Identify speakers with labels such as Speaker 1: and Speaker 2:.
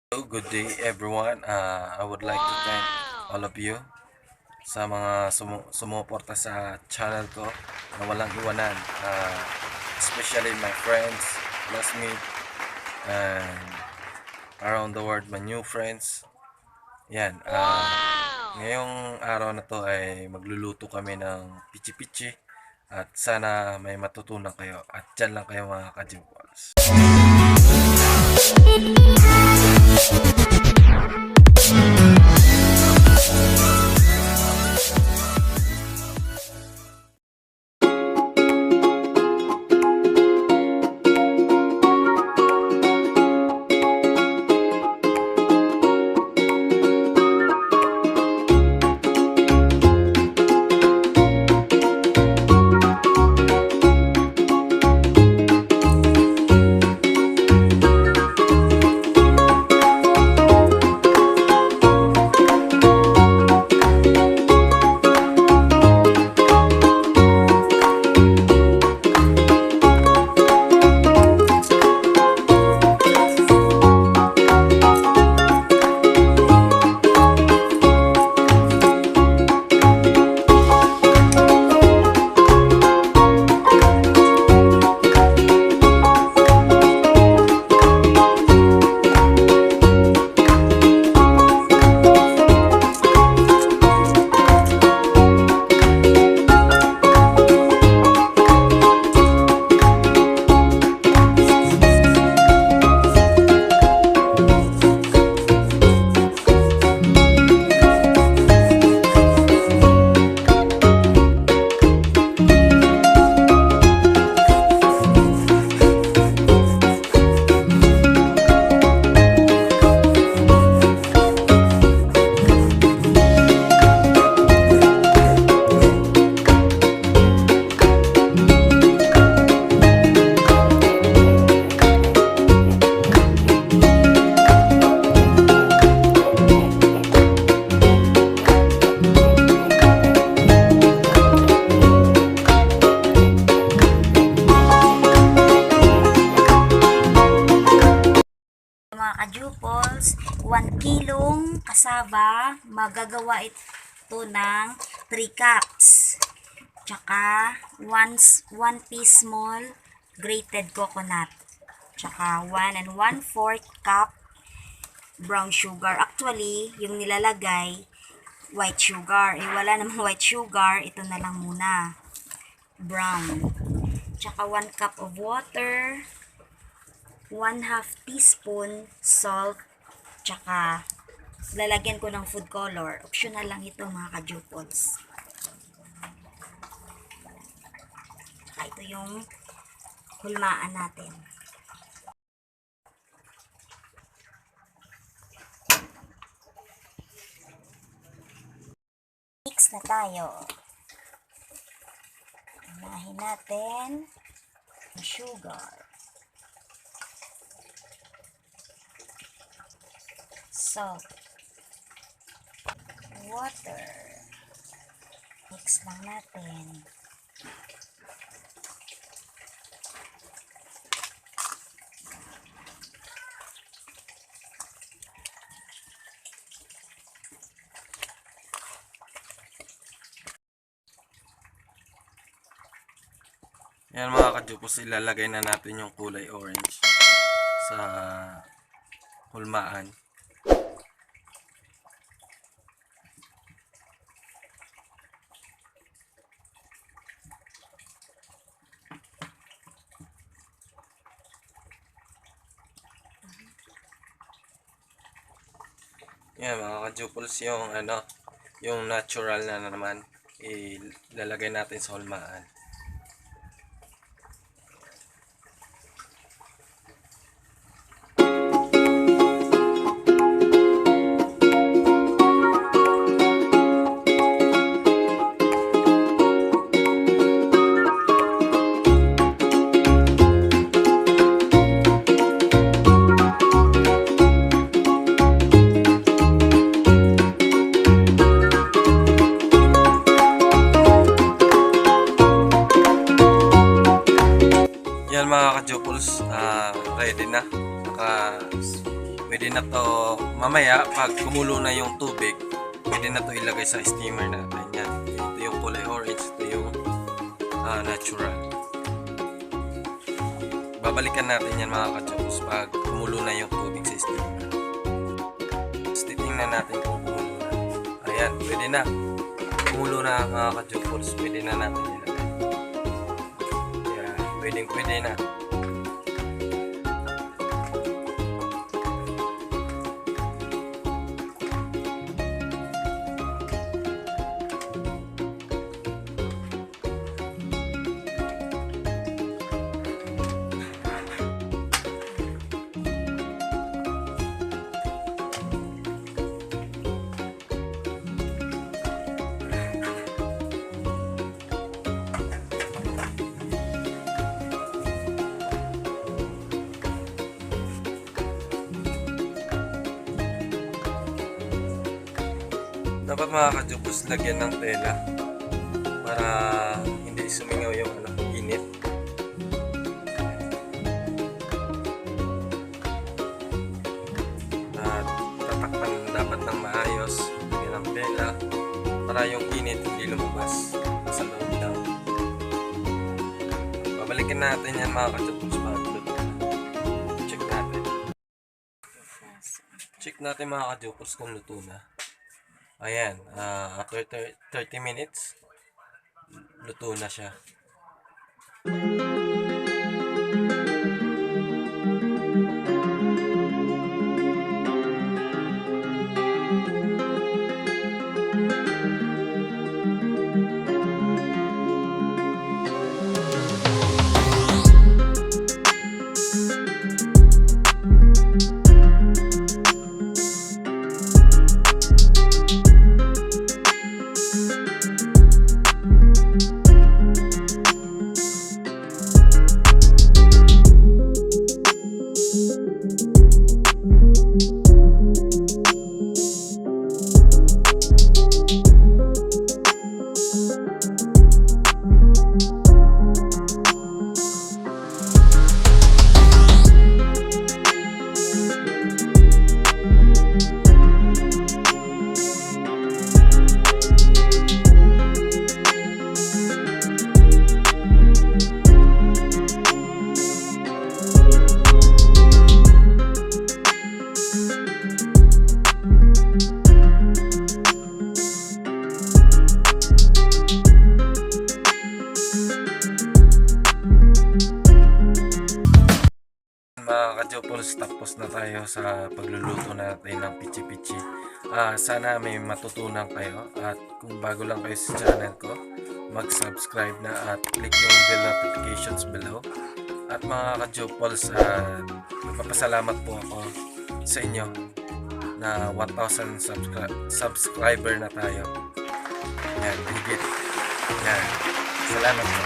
Speaker 1: Hello, good day everyone. I would like to thank all of you sa mga sumuporta sa channel ko na walang iwanan. Especially my friends, classmates, and around the world, my new friends. Yan. Ngayong araw na to ay magluluto kami ng pichi-pichi at sana may matutunan kayo. At dyan lang kayo mga ka-Jupals.
Speaker 2: Mga ka-Jupals, 1 kilong kasaba, magagawa ito ng 3 cups. Tsaka 1 piece small grated coconut. Tsaka 1 and 1/4 cup brown sugar. Actually, yung nilalagay, white sugar. Wala namang white sugar, ito na lang muna. Brown. Tsaka 1 cup of water. 1/2 teaspoon salt, tsaka lalagyan ko ng food color. Optional lang ito mga ka-Jupals. Ito yung hulmaan natin. Mix na tayo. Unahin natin yung sugar. Salt, water, mix lang natin.
Speaker 1: Yan mga ka-Jupals, ilalagay na natin yung kulay orange sa hulmaan. Yan mga ka-Jupals, yung natural na naman ilalagay natin sa hulmaan. Yan mga ka-Jopols, ready na. Pwede na to mamaya pag kumulo na yung tubig. Pwede na to ilagay sa steamer natin. Yan. Ito yung kulay orange, ito yung natural. Babalikan natin yan mga ka-Jopols pag kumulo na yung tubig sa steamer. Tapos titingnan natin kung kumulo na. Ayan, pwede na. Kumulo na mga ka-Jopols, pwede na natin ilagay. Yan, pwede na. Dapat mga ka-Jopols, lagyan ng tela para hindi sumingaw yung init. At tatakpan dapat ng maayos, lagyan ng tela para yung init hindi lumabas sa loob lang. Babalikan natin yan mga ka-Jopols para luto. Check natin mga ka-Jopols kung luto na. Ayan, after 30 minutes, luto na siya. Mga ka-Jopols, tapos na tayo sa pagluluto natin ng pichi-pichi. Sana may matutunan kayo, at kung bago lang kayo sa channel ko, mag-subscribe na at click yung bell notifications below. At mga ka-Jopols, magpapasalamat po ako sa inyo na 1,000 subscriber na tayo. Yan, higit. Yan. Salamat po.